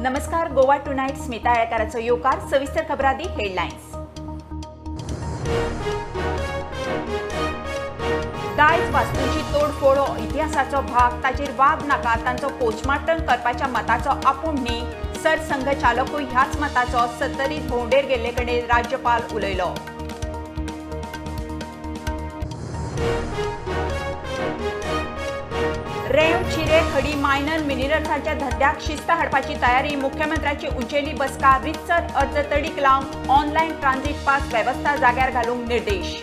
नमस्कार. गोवा टुनाइट स्मिता येळकाराचो येवकार. सविस्तर खबरादी हेडलायन्स. दायज वास्तूंची तोडफोड हो इतिहासाचो भाग. ताचेर वाद नाका. तांचो पोस्टमार्टम करपाच्या मताचो आपूण न्ही. सरसंघचालकूय ह्याच मताचो. सत्तरीत भोंवडेर गेल्ले कडेन राज्यपाल उलयलो. रेंव चिरे खडी मायनर मिनरल्सांच्या धंद्याक शिस्त हाडपाची तयारी. मुख्यमंत्र्याची उंचेली बसका. रितसर अर्ज तडीक लावन ऑनलायन ट्रांझीट पास वेवस्था जाग्यार घालूंक निर्देश.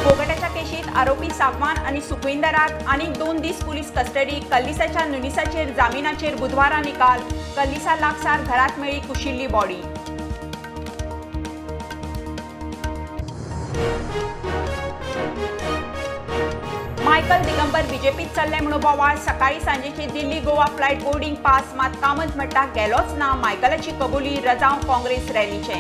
फोगट्याच्या केशीत आरोपी सागवान आनी सुखविंदराक आनीक 2 दीस पुलीस कस्टडी. कल्लिसाच्या नुनिसाचेर जामिनाचेर बुधवारा निकाल. कल्लिसा लागसार घरात मेळ्ळी कुशिल्ली बॉडी. मायकल दिगंबर बीजेपीत चल्ले म्हणून बोवाळ. सकाळी सांजेची Delhi Goa flight boarding pass. मात कामत म्हणटा गेलोच ना. मायकलाची कबुली. रजाव काँग्रेस रॅलीचे.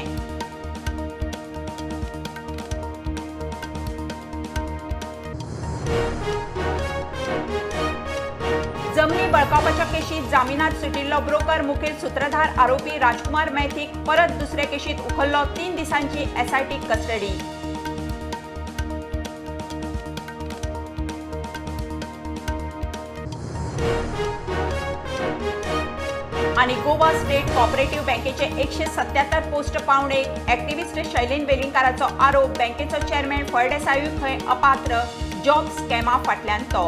जमनी बळकावपाच्या केशीत जामिनात सुटिल्लो ब्रोकर मुखेल सूत्रधार आरोपी राजकुमार मैथीक परत दुसरे केशीत उखल्लो. 3 दिसांची एसआयटी कस्टडी. आणि गोवा स्टेट कॉपरेटिव्ह बँकेचे 177 पोस्ट पावणे. एक्टिव्हिस्ट शैलेन वेलिंगकाराचो आरोप. बँकेचो चेअरमॅन फळदेसायूय खंय अपात्र. जॉब स्कॅमा फाटल्यान तो.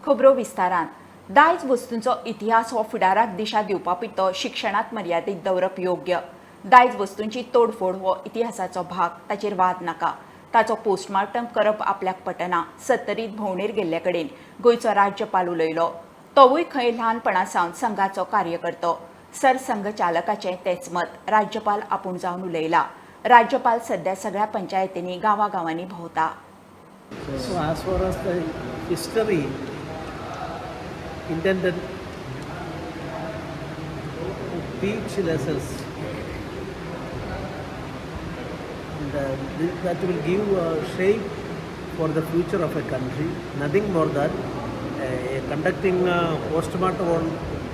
खबरो विस्तारान. दायज वस्तूंचो इतिहास हो फुडाराक दिशा दिवपा पितो शिक्षणात मर्यादीत दवरप योग्य. दायज वस्तूंची तोडफोड हो इतिहासाचो भाग. ताचेर वाद नाका. ताचो पोस्टमार्टम करप आपल्याक पटना. सत्तरीत भोंवडेर गेल्ले कडेन गोंयचो राज्यपाल उलयलो. तोवूय खंय ल्हानपणासावन संघाचो कार्यकर्तो. सरसंघचालकाचें तेच मत. राज्यपाल आपूण जावन उलयला. राज्यपाल सध्या सगळ्या पंचायतींनी गांवागांवांनी भोंवता. So as far as the history intended to teach lessons, and that will give shape for the future of a country. Nothing more than conducting postmortem on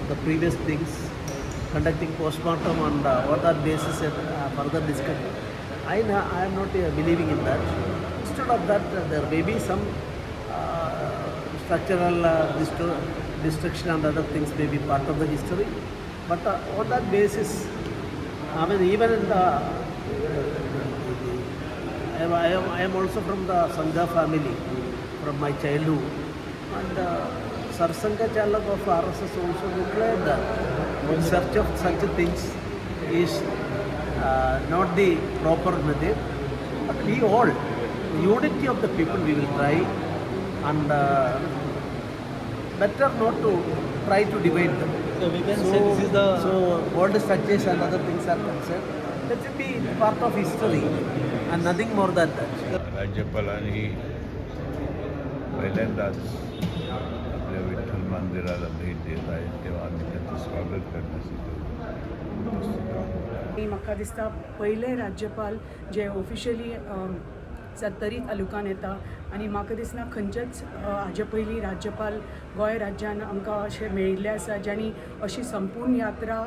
the previous things, conducting postmortem on what are basis and further discussion. I am not believing in that. Instead of that, there may be some structural destruction and other things may be part of the history. But on that basis, I mean, even in the I am also from the Sangha family, from my childhood, and Sarsangha Chalak of RSS also declared that in search of such things is not the proper method. But we all, the unity of the people, we will try, and better not to try to divide them. So we can say this is the... So world success and other things are concerned. Let it be part of history and nothing more than that. राज्यपालांनी पहिल्यांदाच आपल्या विठ्ठल मंदिराला भेट देत आहेत तेव्हा आम्ही त्यांचं स्वागत करण्यासाठी उपस्थित आहोत. म्हाका दिसता पहिले राज्यपाल जे ऑफिशियली सत्तरीत तालुकान येता आनी म्हाका दिसना खंयचेच हाजे पयलीं राज्यपाल गोंय राज्यान आमकां अशें मेळिल्ले आसा ज्यांनी अशी संपूर्ण यात्रा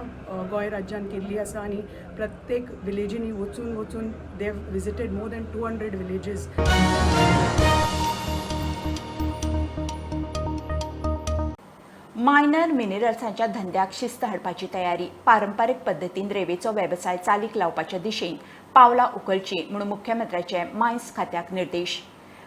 गोंय राज्यान केल्ली आसा आनी प्रत्येक विलेजींनी वचून they visited more than 200 villages. Minor मिनरल्सांच्या धंद्याक शिस्त हाडपाची तयारी. पारंपारीक पद्दतीन रेवेचो वेवसाय चालीक लावपाच्या दिशेन पावलां उखलची म्हणून मुख्यमंत्र्याचे मायन्स खात्याक निर्देश.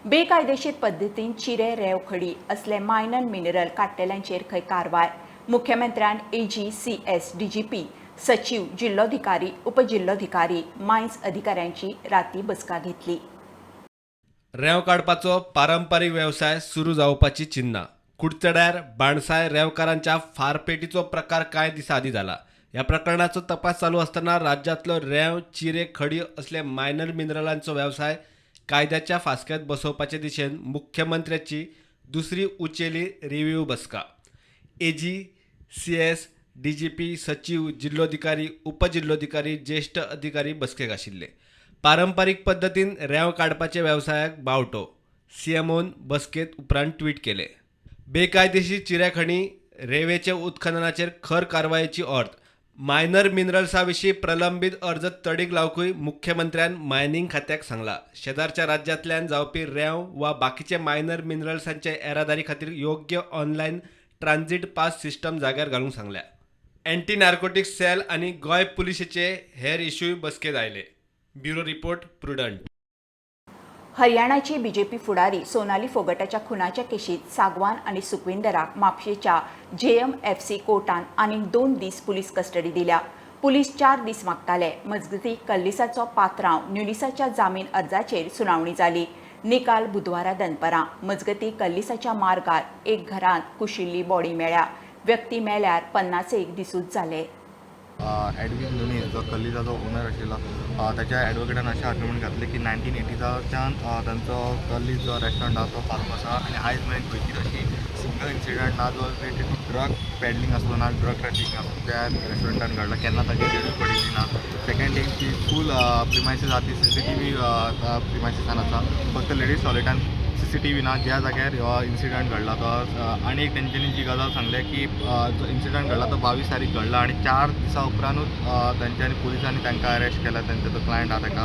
बेकायदेशीर पद्दतीन चिरे रेंव खडी असले मायनर मिनरल काडटल्यांचेर खंय कारवाय. मुख्यमंत्र्यान AG, CS, DGP, सचिव, जिल्लोधिकारी, उपजिल्लोधिकारी, मायन्स अधिकाऱ्यांची राती बसका घेतली. रेंव काडपाचो पारंपारीक वेवसाय सुरू जावपाची चिन्नां. कुडचड्यार बाणसाय रेंवकारांच्या फारपेटीचो प्रकार कांय दिसा आदी जाला. ह्या प्रकरणाचो तपास चालू असताना राज्यांतलो रेंव चिरे खडी असले मायनर मिनरलांचो वेवसाय कायद्याच्या फासक्यात बसोवपाचे दिशेन मुख्यमंत्र्याची दुसरी उंचेली रिव्ह्यू बसका. AG, CS, DGP, सचिव, जिल्लोधिकारी, उपजिल्लोधिकारी, ज्येष्ठ अधिकारी बसकेक आशिल्ले. पारंपारीक पद्दतीन रेंव काडपाचे वेवसायाक बावटो CMOन बसकेत उपरांत ट्वीट केले. बेकायदेशीर चिरेखणी रेवेचे उत्खननाचेर खर कारवायेची अर्थ. मायनर मिनरल्सा विशीं प्रलंबीत अर्ज तडीक लावकूय मुख्यमंत्र्यान मायनिंग खात्याक सांगला. शेजारच्या राज्यांतल्यान जावपी रेंव वा बाकीचे मायनर मिनरल्सांचे येरादारी खातीर योग्य ऑनलायन ट्रान्झिट पास सिस्टम जाग्यार घालूंक सांगल्या. एंटी नार्कोटिक्स सेल आनी गोंय पुलिशेचे हेर इश्यूय बसकेत आयले. Bureau report, Prudent. हरियाणाची बीजेपी फुडारी सोनाली फोगटाच्या खुनाच्या केशीत सागवान आणि सुखविंदराक म्हापशेच्या JMFC कोर्टान आनीक 2 दीस पुलीस कस्टडी दिल्या. पुलीस 4 दीस मागताले. मजगतीं कल्लिसाचो पात्रांव न्युलिसाच्या जामीन अर्जाचेर सुनावणी जाली. निकाल बुधवारा दनपारां. मजगतीं कल्लिसाच्या मार्गार एक घरांत कुशिल्ली बॉडी मेळ्ळ्या. व्यक्ती मेल्यार 51 दिसूच जाले. एडविन नुनीस जो कल्लिसाचो ओनर आशिल्लो त्याच्या एडवोकेटान अशें आर्ग्युमेंट घातलें की 1980च्यान तांचो कल्लीस जो रेस्टॉरंट आसा तो चालू आसा आनी आयज मेरेन खंयचीच अशी सिंगल इन्सिडंट ना जो रिलेटेड टू ड्रग पेडलिंग आसलो ना ड्रग ट्रॅफिकिंग आसलो त्या रेस्टॉरंटान घडला. केन्ना ताची डेडूच पडिल्ली ना. सेकंड थिंग की फूल प्रिमायसीस आसा ती CCTV प्रिमायसिसान आसा. फक्त लेडीज टॉयलेटान CCTV ना ज्या जाग्यार हो इन्सिडंट घडला तो. आनी एक तेंच्यांनी जी गजाल सांगल्या की जो इन्सिडंट घडला तो 22 तारीख घडला आनी 4 दिसां उपरांतूच तेंच्यांनी पुलिसांनी तांकां अरेस्ट केला. तेंचो जो क्लायंट आहा ताका.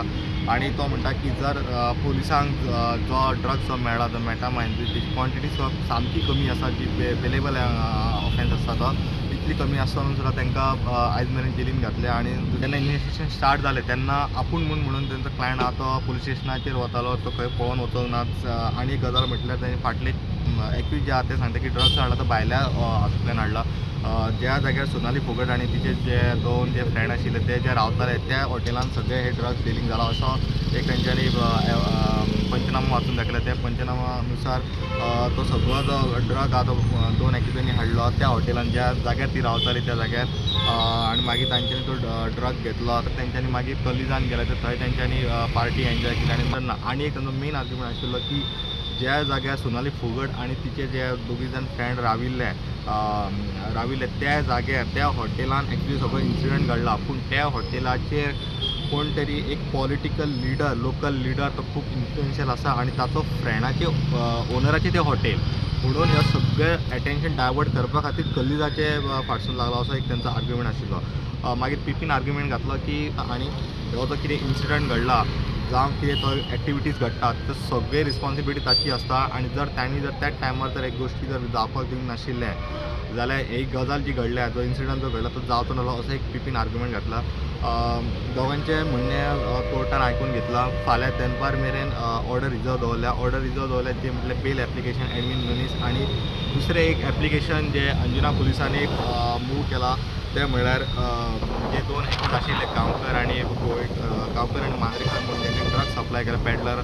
आनी तो म्हणटा की जर पुलिसांक जो ड्रग्स जो मेळ्ळा जो मेटामायन तेजी क्वॉन्टिटी सामकी कमी आसा जी बेलेबल ऑफेन्स आसा तो इतली कमी आसतना सुद्दां तांकां आयज मेरेन जेलीन घातले. आनी जेन्ना इन्वेस्टिगेशन स्टार्ट जालें तेन्ना आपूण म्हणून तेंचो क्लायंट आहा तो पुलीस स्टेशनाचेर वतालो. तो खंय पळोवन वचोंक ना. आनी एक गजाल म्हटल्यार ताणें फाटले एक्यूज जे आहा ते सांगता की ड्रग्स हाडला तो भायल्या हातूंतल्यान हाडला. ज्या जाग्यार सोनाली फोगट आनी तिचे जे 2 जे फ्रेंड आशिल्ले ते जे रावताले त्या हॉटेलान सगळे हे ड्रग्स डिलींग जाला असो एक तेंच्यांनी पंचनामा वाचून दाखयला. त्या पंचनामानुसार तो सगळो जो ड्रग आहा तो 2 एक्युजांनी हाडलो त्या हॉटेलान ज्या जाग्यार ती रावताली त्या जाग्यार. आनी मागीर तांच्यांनी तो ड्रग घेतलो. तेंच्यांनी मागीर कलिजान गेले तर थंय तेंच्यांनी पार्टी एन्जॉय केली. आनी एक तांचो मेन आर्ग्युमेंट आशिल्लो की ज्या जाग्यार सोनाली फोगट आनी तिचे जे 2 जाण फ्रेंड राविल्ले त्या जाग्यार त्या हॉटेलान एक्चुली सगळो इन्सिडंट घडला. पूण त्या हॉटेलाचेर कोण तरी एक पॉलिटिकल लिडर लोकल लिडर तो खूब इन्फ्लुएन्शियल आसा आनी ताचो फ्रेंडाचे ओनराचें तें हॉटेल म्हणून हे सगळें एटेन्शन डायवर्ट करपा खातीर कल्लिसाचे फाटसून लागलो असो एक तेंचो आर्ग्युमेंट आशिल्लो. मागीर पीपीन आर्ग्युमेंट घातलो की आनी हो जो कितें इन्सिडंट घडला जावं कितें तो एक्टिविटीज घडटात तर सगळे रिस्पॉन्सिबिलिटी ताची आसता. आनी जर तांणी जर त्याच टायमार जर एक गोश्टी जर जावपाक दिवंक नाशिल्ले जाल्यार एक गजाल जी घडल्या जो इन्सिडंट जो घडला तो जावचो नासलो असो एक पीपीन आर्ग्युमेंट घातला. दोगांचें म्हणणें कोर्टान आयकून घेतला. फाल्यां दनपार मेरेन ऑर्डर रिजर्व दवरल्या जे म्हटल्यार बेल एप्लिकेशन एडविन नुनीस आनी दुसरें एक एप्लिकेशन जे अंजुना पुलिसांनी मूव केला ते म्हणल्यार जे 2 एक्यूज आशिल्ले गांवकर आनी मांद्रेकर म्हणून जेणे ड्रग्स सप्लाय केला पेडलर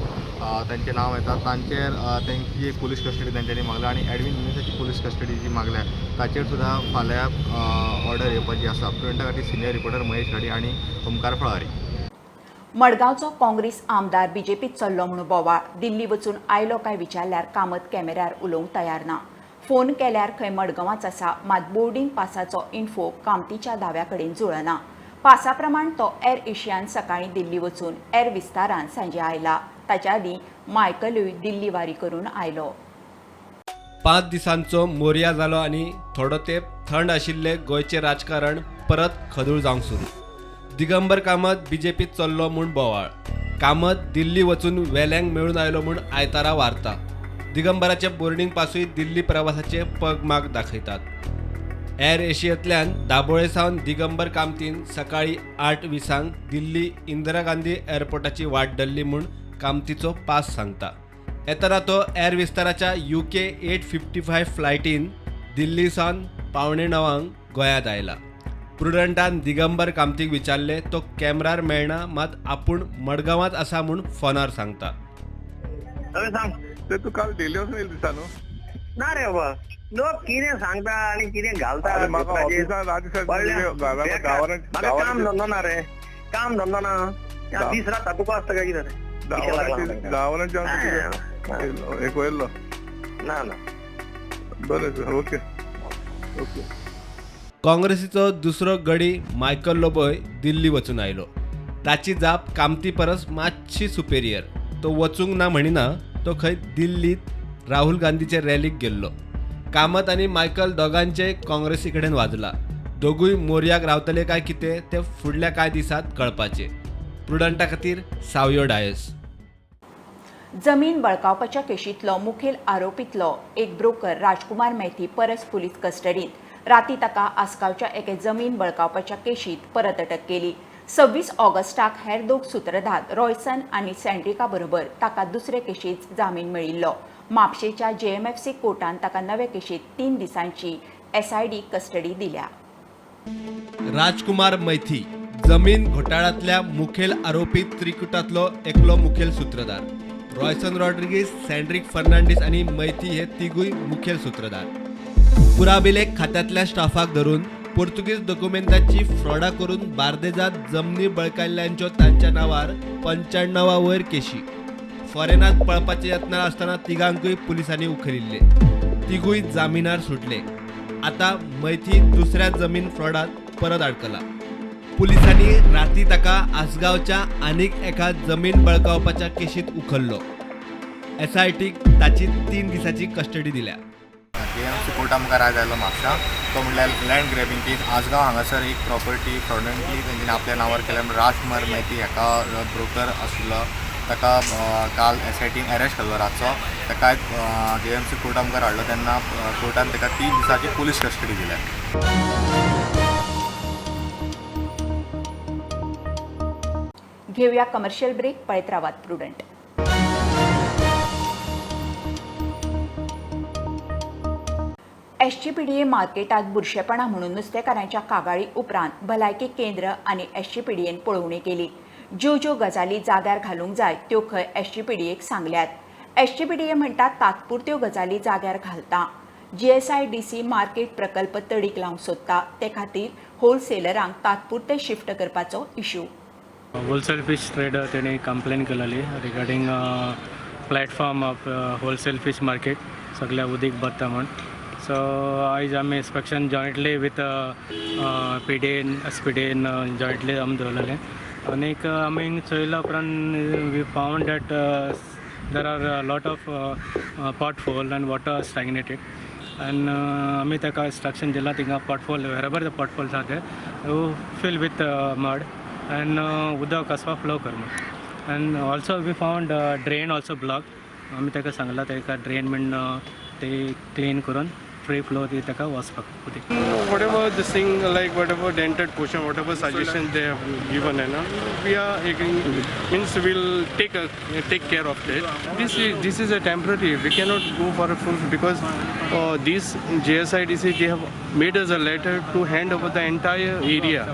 तांचें नांव येता तांचेर तेंची पुलीस कस्टडी तेंच्यांनी मागल्या आनी एडविन नुनीसाची पुलीस कस्टडी जी मागल्या ताचेर सुद्दां फाल्यां ऑर्डर येवपाची आसा. प्रुडंटा खातीर सिनियर रिपोर्टर महेश गाडी आनी ओमकार फळारी. मडगांवचो काँग्रेस आमदार बीजेपीत चल्लो म्हणून बोवाळ. दिल्ली वचून आयलो काय विचारल्यार कामत कॅमेऱ्यार उलोवंक तयार ना. फोन केल्यार खंय मडगांवाच आसा मात बोर्डिंग पासाचो इन्फो कामतीच्या दाव्या कडेन जुळना. पासा प्रमाण तो एर एशियान सकाळीं दिल्ली वचून एर विस्तारान सांजे आयला. ताच्या आदीं मायकलूय दिल्ली वारी करून आयलो. 5 दिसांचो मोरया जालो आनी थोडो तेंप थंड आशिल्ले गोंयचें राजकारण परत खदूळ जावंक सुरू. दिगंबर कामत बीजेपीत चल्लो म्हूण बोवाळ. कामत दिल्ली वचून वेल्यांक मेळून आयलो म्हूण आयतारा वार्ता. दिगंबराचे बोर्डिंग पासूय दिल्ली प्रवासाचे पगमाग दाखयतात. एर एशियांतल्यान दाबोळे सावन दिगंबर कामतीन सकाळीं 8:20 दिल्ली इंदिरा गांधी एअरपोर्टाची वाट धरली म्हूण कामतीचो पास सांगता. येताना तो एर विस्ताराच्या UK 855 फ्लायटीन दिल्ली सावन 8:45 गोंयांत आयला. प्रुडंटान दिगंबर कामतीक विचारले तो कॅमेरार मेळना मात आपूण मडगांवांत आसा म्हूण फोनार सांगता. अरे सांग ते तू काल दिल्ली वचून येयला दिसा न्हू ना रे बाबा लोक कितें सांगता आनी कितें घालता. अरे म्हाका ऑफिसान गांवांत काम धंदो ना रे काम धंदो ना दीस रात तातूंक आसता काय कितें गांवांत एक वयल्लो ना ना बरें सर ओके ओके काँग्रेसीचो दुसरो गडी मायकल लोबोय दिल्ली वचून आयलो. ताची जाप कामती परस मातशी सुपेरियर. तो वचूंक ना म्हणिना तो खंय दिल्लीत राहुल गांधीचे रॅलीक गेल्लो. कामत आनी मायकल दोगांचे काँग्रेसी कडेन वाजला. दोगूय मोरयाक रावतले काय कितें ते फुडल्या कांय दिसांत कळपाचे. प्रुडंटा खातीर सावयो डायस. जमीन बळकावपाच्या केशींतलो मुखेल आरोपींतलो एक ब्रोकर राजकुमार मैथी परस पुलीस कस्टडींत. राती ताका आसगांवच्या एके जमीन बळकावपाच्या केशींत परत अटक केली. 26 ऑगस्टाक हेर दोग सूत्रधार रॉयसन आनी सँड्रिका बरोबर ताका दुसरे केशींत जामीन मेळिल्लो. म्हापशेच्या JMFC कोर्टान ताका नवे केशींत 3 दिसांची SID कस्टडी दिल्या. राजकुमार मैथी जमीन घोटाळ्यांतल्या मुखेल आरोपी त्रिकुटांतलो एकलो मुखेल सूत्रधार. रॉयसन रॉड्रिगीस, सँड्रिक फर्नांडीस आनी मैथी हे तिगूय मुखेल सूत्रधार. पुराबिलेख खात्यांतल्या स्टाफाक धरून पोर्तुगीज डॉक्युमेंटाची फ्रॉडा करून बार्देजात जमनी बळकायल्ल्यांच्यो तांच्या नांवार 95 वयर केशी. फॉरेनांत पळपाचे यत्न आसतना तिगांकूय पुलिसांनी उखलिल्ले. तिगूय जामिनार सुटले. आता मैथी दुसऱ्या जमीन फ्रॉडात परत अडकला. पुलिसांनी राती ताका आसगांवच्या आनीक एका जमीन बळकावपाच्या केशीत उखल्लो. SITक ताची 3 दिसांची कस्टडी दिल्या. JMFC कोर्टा मुखार आज आयलो म्हापशा. तो म्हणल्यार लँड ग्रॅबिंग केस. आसगांव हांगासर एक प्रॉपर्टी फ्रॉडंटली तेंच्यांनी आपल्या नांवार केल्या. राजकुमार मैथी हेका ब्रोकर आशिल्लो. ताका काल SITन अरेस्ट केल्लो रातचो. ताका JMFC कोर्टा मुखार हाडलो तेन्ना कोर्टान ताका 3 दिसांची पुलीस कस्टडी दिल्या. घेऊया कमर्शियल ब्रेक. पळयत रावात प्रुडंट. SGPDA मार्केटात बुरशेपणा म्हणून नुस्तेकारांच्या कागाळी उपरांत भलायकी केंद्र आनी SGPDAन पळोवणी केली. ज्यो ज्यो गजाली जाग्यार घालूंक जाय त्यो खंय SGPDAक सांगल्यात. SGPDA म्हणटा तात्पुरत्यो गजाली जाग्यार घालता. GSIDC मार्केट प्रकल्प तडीक लावंक सोदता. ते खातीर होलसेलरांक तात्पुरते शिफ्ट करपाचो इश्यू. होलसेल फिश ट्रेडर तेणी कंप्लेन केलेली regarding platform of wholesale fish market सगळ्या उदीक भरता म्हण. सो आयज आमी inspection jointly with PDN SPDN jointly आमी दवरलेलें. आनीक आमी चोयल्या उपरांत we found that there are lot of pothole and water stagnated. And आमी ताका इंस्ट्रक्शन दिलां थिंगा pothole wherever the potholes are there you fill with mud and उदक कसवा फ्लो कर म्हणून. End also we found drain also block. आमी ताका सांगला ताका ड्रेन बीन ते क्लीन करून फ्री फ्लो ती ताका वचपाक उदीक. Whatever this thing, like whatever dented portion, whatever suggestions they have given, we are agreeing, means we'll take care of it. This is a temporary. We cannot go for a full because these GSIDC they have made us a letter to hand over the entire area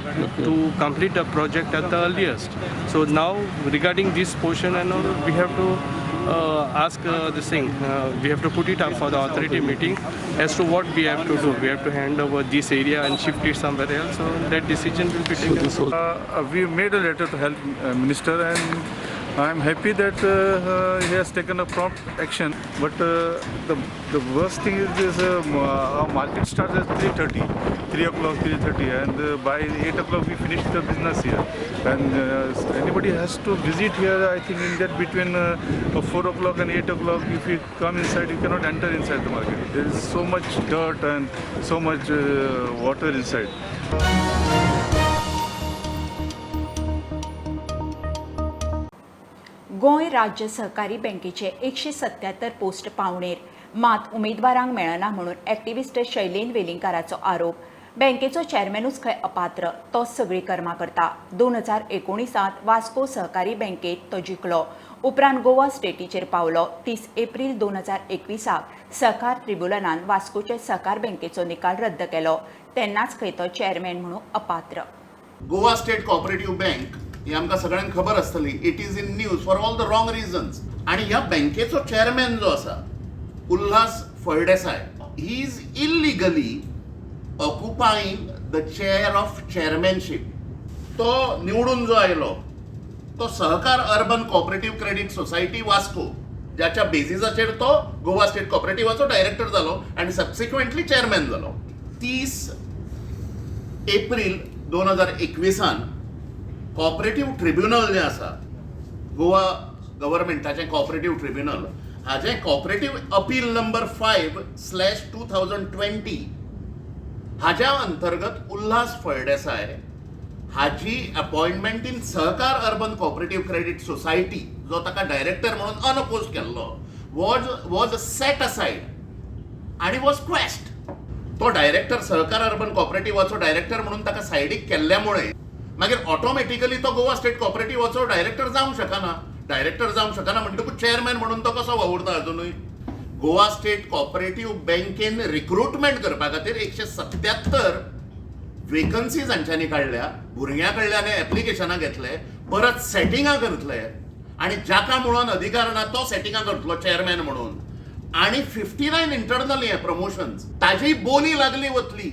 to complete the project at the earliest. So now regarding this portion and all, we have to ask this thing. We have to put it up for the authority meeting as to what we have to do. We have to hand over this area and shift it somewhere else. So that decision will be taken. We made a letter to health minister and I'm happy that he has taken a prompt action. But the worst thing is this: our market starts at 3:30, 3 o'clock, 3:30, and by 8 o'clock we finish the business here. And anybody has to visit here. I think in that between 4 o'clock and 8 o'clock, if you come inside, you cannot enter inside the market. There is so much dirt and so much water inside. Goa राज्य सहकारी बँकेचे 177 post पावणेर. मात उमेदवारांक मेळना म्हणून एक्टिव्हिस्ट शैलेन वेलिंगकाराचो आरोप. बँकेचो चेअरमॅनूच खंय अपात्र, तो सगळी कर्मां करता. 2019 वास्को सहकारी बँकेत तो जिखलो. उपरांत गोवा स्टेटीचेर पावलो. 30 एप्रील 2021 सहकार ट्रिब्युनलान वास्कोचे सहकार बँकेचो निकाल रद्द केलो. तेन्नाच खंय तो चेअरमॅन म्हणून अपात्र. गोवा स्टेट कोऑपरेटिव्ह बँक ही आमकां सगळ्यांक खबर आसतली. It is in news for all the wrong reasons. आणि ह्या बँकेचो चेअरमॅन जो आसा Ulhas Phaldesai, he is illegally occupying the chair of chairmanship. तो निवडून जो आयलो तो Sahakar urban cooperative credit society Vasco, ज्याच्या बेसिसाचेर तो गोवा स्टेट कोऑपरेटिव्हाचो डायरेक्टर जालो आणि सबसिक्वेंटली चेअरमॅन जालो. 30 एप्रील 2021 कॉपरेटिव्ह ट्रिब्युनल जें आसा गोवा गव्हर्मेंटाचें कॉपरेटिव्ह ट्रिब्युनल हाजें कॉपरेटिव्ह अपील नंबर 5/2020 हाज्या अंतर्गत उल्हास फळदेसाय हाची अपॉइंटमेंट इन सहकार अर्बन कॉपरेटिव्ह क्रेडिट सोसायटी जो ताका डायरेक्टर म्हणून अनअपोज केल्लो वॉज सेट असाइड आणि वॉज क्वेस्ट. तो डायरेक्टर सहकार अर्बन कॉपरेटिव्हाचो डायरेक्टर म्हणून ताका सायडीक केल्ल्यामुळे मागीर ऑटोमॅटिकली तो गोवा स्टेट कॉपरेटिव्हाचो डायरेक्टर जावंक शकना. डायरेक्टर जावंक शकना म्हणटकूच चेअरमॅन म्हणून तो कसो वावुरता अजुनूय. गोवा स्टेट कॉपरेटिव्ह बँकेन रिक्रुटमेंट करपा खातीर 177 वेकन्सीज हांच्यांनी काडल्या. भुरग्यां कडल्यान एप्लिकेशनां घेतले, परत सेटिंगां करतले आणि जाका म्हणून अधिकार ना तो सेटिंगां करतलो चेअरमॅन म्हणून. आणि 59 इंटरनल प्रमोशन्स ताजी बोली लागली वतली.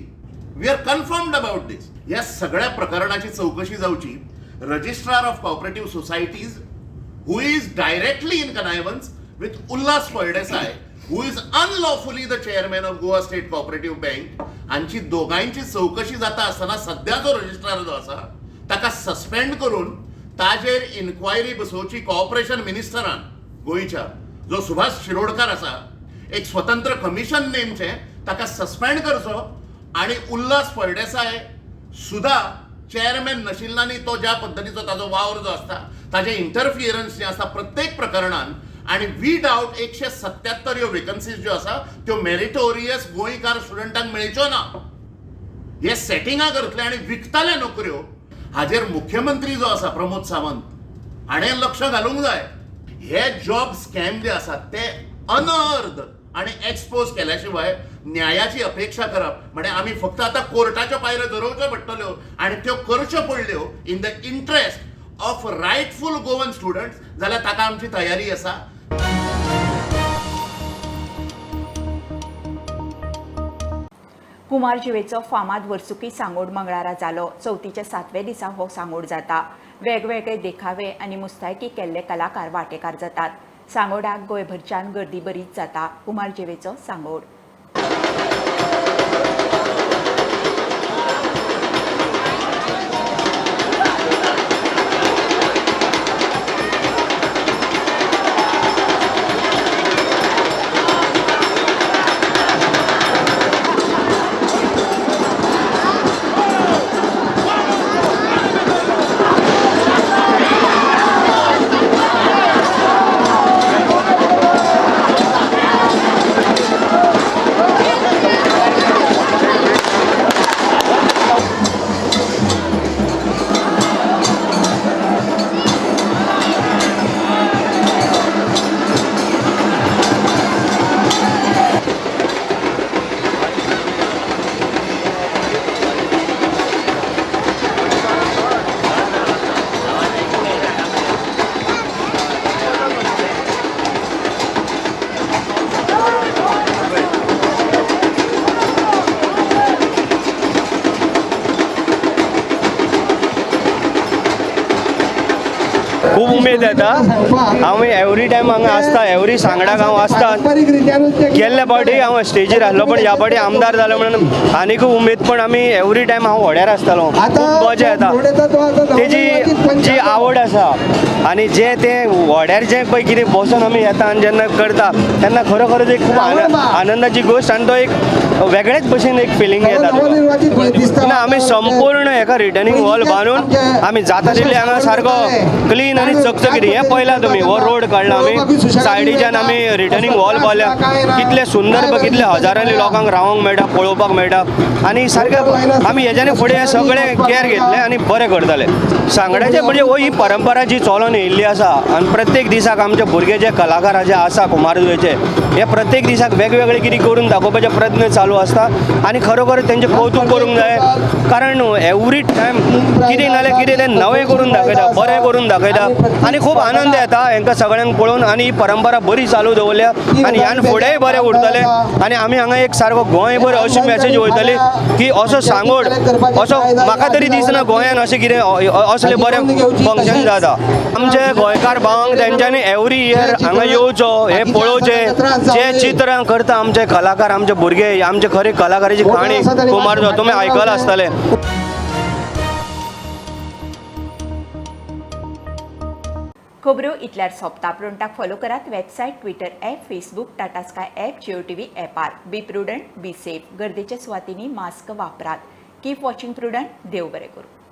वी आर कन्फर्म्ड अबाउट दिस. या सगळ्या प्रकरणाची चौकशी जावची. Registrar of cooperative societies who is directly in connivance with Ullas Faldesai, who is unlawfully the chairman of Goa State Cooperative Bank, हांची दोगांयची चौकशी जाता आसतना सध्या जो रजिस्ट्रार जो आसा ताका सस्पेंड करून ताजेर इन्क्वायरी बसोवची कॉर्पोरेशन मिनिस्टरान गोंयच्या जो सुभाष शिरोडकार आसा एक स्वतंत्र कमिशन नेमचें ताका सस्पेंड करचो आणि उल्हास फळदेसाय सुद्धा चेअरमॅन नाशिल्ल्यानी तो ज्या पद्धतीचो ताजो वावर जो आसता ताजे इंटरफियरन्स जे आसा प्रत्येक प्रकरणान आणि वी डाउट 177 ह्यो वेकन्सीज ज्यो आसा त्यो मेरिटोरियस गोंयकार स्टुडंटांक मेळच्यो ना. हे सेटिंगां करतले आणि विकताले नोकऱ्यो. हाजेर मुख्यमंत्री जो आसा प्रमोद सावंत हाणें लक्ष घालूंक जाय. हे जॉब स्कॅम जे आसात ते अनअर्थ आणि एक्सपोज केल्या न्यायाची अपेक्षा करप म्हणजे आम्ही फक्त आता कोर्टाच्या पायऱ्यो धरवच्यो पडटल्यो आणि त्यो करच्यो पडल्यो in the interest of rightful Goan students जाल्यार ताका आमची तयारी आसा. कुमार जिवेचो फामाद वर्सुकी सांगोड मंगळारा जालो. चवथीच्या 7व्या दिसा हो सांगोड जाता. वेगवेगळे देखावे आनी मुस्तायकी केल्ले कलाकार वांटेकार जातात. सांगोडाक गोंयभरच्यान गर्दी बरीच जाता. कुमार जिवेचो सांगोड. खूब उमेद येता. हांव एवरी टायम हांगा आसता, एवरी सांगडाक हांव आसता. गेल्ल्या फावटी हांव स्टेजीर आसलो पण ह्या फावटी आमदार जालो म्हणून आनीक उमेद. पण आमी एवरी टायम हांव व्हड्यार आसतालो. खूब मजा येता. तेजी जी आवड आसा आनी जे ते व्हड्यार जे पळय कितें बसून आमी येता आनी जेन्ना करता तेन्ना खरोखरच एक खूब आनंदाची गोश्ट आनी तो एक वेगळेच भशेन एक फिलींग येता. आमी संपूर्ण एका रिटर्निंग वॉल बांदून आमी जाता तितले हांगा सारको क्लीन आनी चकचकीत हे पळयला तुमी हो रोड काडला आमी सायडीच्यान आमी रिटर्निंग वॉल बांदल्या. कितले सुंदर कितले हजारांनी लोकांक रावंक मेळटा, पळोवपाक मेळटा आनी सारकें आमी हेज्यानी फुडें सगळें केअर घेतलें आनी बरें करताले. सांगड्याचें म्हणजे हो ही परंपरा जी चलोन येयल्ली आसा आनी प्रत्येक दिसाक आमचे भुरगे जे कलाकार जे आसा कुमारजुवेचे हे प्रत्येक दिसाक वेगवेगळे कितें करून दाखोवपाचे प्रयत्न चालू आसता आनी खरोखर तेंचें कौतुक करूंक जाय. कारण एवरी टायम कितें नाल्यार कितें ते नवें करून दाखयता, बरें करून दाखयता आनी खूब आनंद येता हेंकां सगळ्यांक पळोवन. आनी ही परंपरा बरी चालू दवरल्या आनी ह्यान फुडेंय बरें उरतलें. आनी आमी हांगा एक सारको गोंयभर अशी मॅसेज वयतली की असो सांगोड असो म्हाका तरी दिसना गोंयान अशें कितें असलें बरें फंक्शन जाता. आमचे गोंयकार भावांक तेंच्यांनी एवरी इयर हांगा येवचो, हे पळोवचें. जे चित्रां करता आमचे कलाकार, आमचे भुरगे, आमचे खरे कलाकाराची काणी कुमारजो तुमी आयकलां आसतलें. खबरो इतल्यार सोंपता. प्रोंटाक फॉलो करात. Website, Twitter app, Facebook, Tata Sky app, Jio TV ॲपार. Be Prudent, be safe. गर्देच्या सुवातींनी मास्क वापरात. Keep watching prudent. देव बरें करूं.